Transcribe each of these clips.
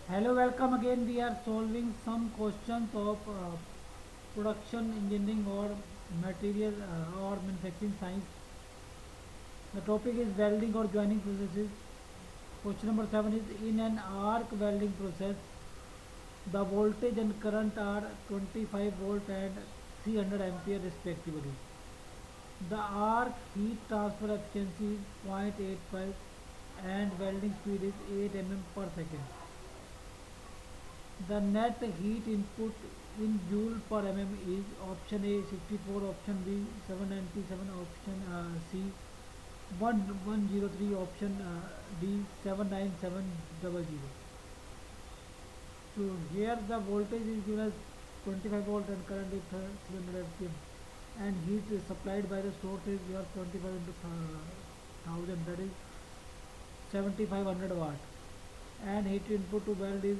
Hello, welcome again. We are solving some questions of production engineering or material or manufacturing science. The topic is welding or joining processes. Question number 7 is in an arc welding process, the voltage and current are 25 volt and 300 ampere respectively. The arc heat transfer efficiency is 0.85 and welding speed is 8 mm per second. The net heat input in joule per mm is option A 64, option B 797, option C 1103, option D 79700. So here the voltage is given as 25 volt and current is 300 rpm, and heat is supplied by the source is your 25 into 1000, that is 7500 watt, and heat input to weld is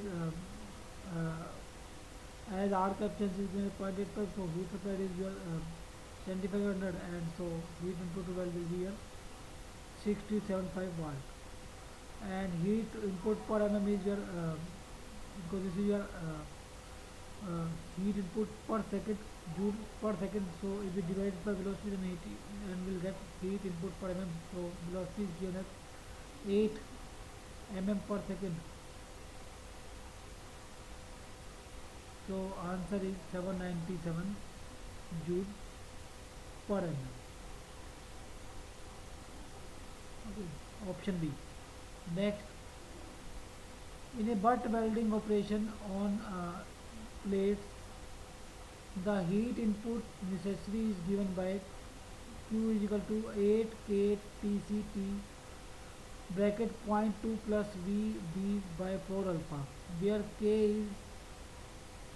as arc efficiency is given 0.85, so heat supplied is your 7500, and so heat input to weld will be your 675 watt, and heat input per mm is your because this is your heat input per second, joule per second, so if we divide it by velocity then heat and we'll get heat input per mm, so velocity is given as 8 mm per second. So answer is 797 joule per mm. Okay. Option B. Next, in a butt welding operation on plates, the heat input necessary is given by Q is equal to 8 K TCT bracket point 0.2 plus V B by 4 alpha, where K is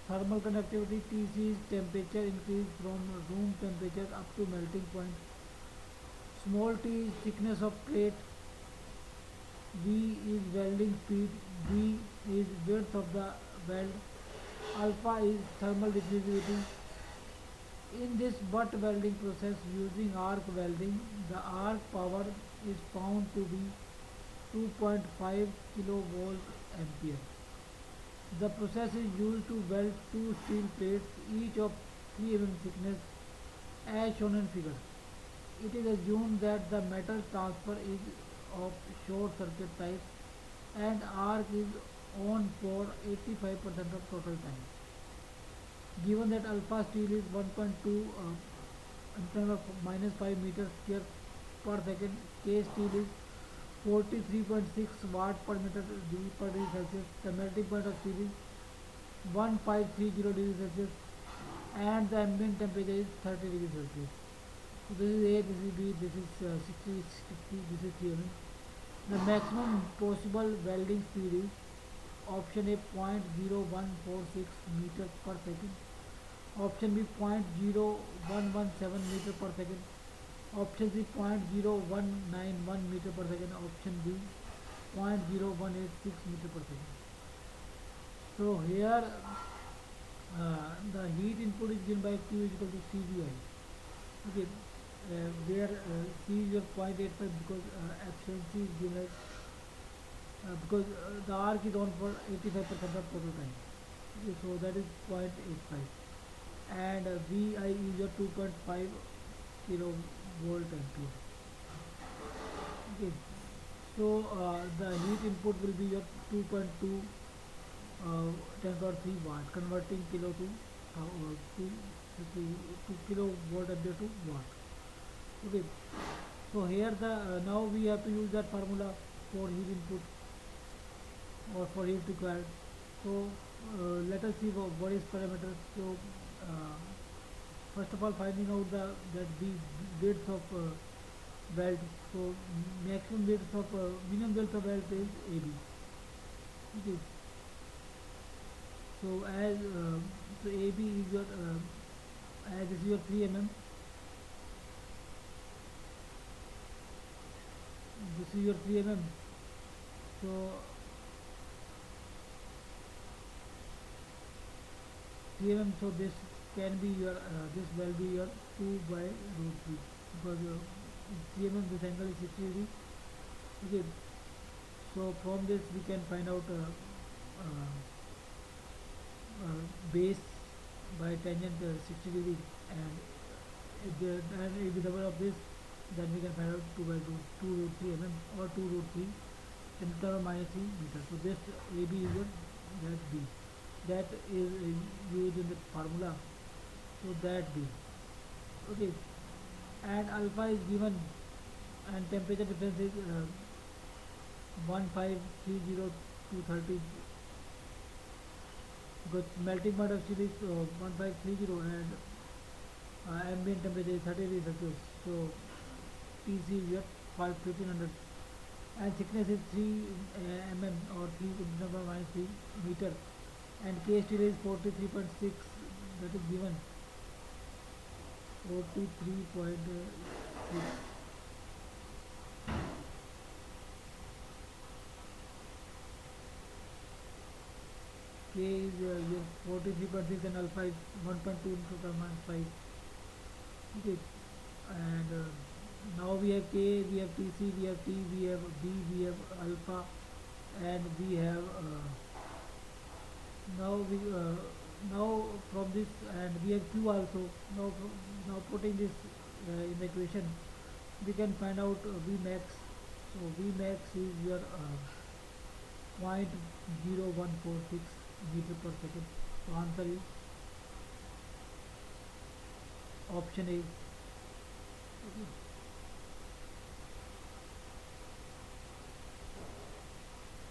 thermal conductivity, Tc is temperature increase from room temperature up to melting point, small t is thickness of plate, V is welding speed, B is width of the weld, alpha is thermal diffusivity. In this butt welding process using arc welding, the arc power is found to be 2.5 kilovolt ampere. The process is used to weld two steel plates, each of 3 mm thickness, as shown in figure. It is assumed that the metal transfer is of short circuit type and arc is on for 85% of total time. Given that alpha steel is 1.2 in terms of minus 5 meters square per second, K steel is 43.6 watt per meter per degree Celsius, the melting point of steel is 1530 degrees Celsius, and the ambient temperature is 30 degrees Celsius. So this is A, this is B, this is 60, this is 3 mm. The maximum possible welding speed is option A 0.0146 meter per second, option B 0.0117 meter per second, option C 0.0191 meter per second, option D 0.0186 meter per second. So here the heat input is given by Q is equal to CVI. Okay, where C is your 0.85 because efficiency is given as because the arc is on for 85% of total time. Okay, so that is 0.85, and VI is your 2.5 kilovolt ampere. Okay, so the heat input will be your 2.2 10 power 3 watt, converting kilo to to kilovolt ampere to watt. Okay, so here the now we have to use that formula for heat input or for heat required. So let us see what is parameters. So uh, first of all, finding out that the width of weld. So maximum width of minimum width of weld is AB. Okay. So as so AB is your as this is your 3 mm. This is your 3 mm. So 3 mm. So this can be your this will be your 2 by root 3 because 3 mm this angle is 60 degree. Okay. So from this we can find out base by tangent 60 degree, and if the double of this, then we can find out 2 by 2 root 3 mm or 2 root 3 centimeter or minus 3 meter. So this AB is what, that B, that is used in the formula, so that B. Okay, and alpha is given, and temperature difference is 1530 to 30, because melting point of steel is 1530, and ambient temperature is 30 degrees Celsius. So TC we have 1500, and thickness is 3 mm or 3 centimeter minus 3 meter, and K steel is 43.6, that is given 43.6. K is your 43.6, and alpha is 1.2 into 10 minus 5. Okay, and now we have K, we have TC, we have T, we have B, we have alpha, and we have now we now from this, and we have Q also. Now now putting this in the equation, we can find out V max. So V max is your 0.0146 meter per second. So answer is option A. Okay.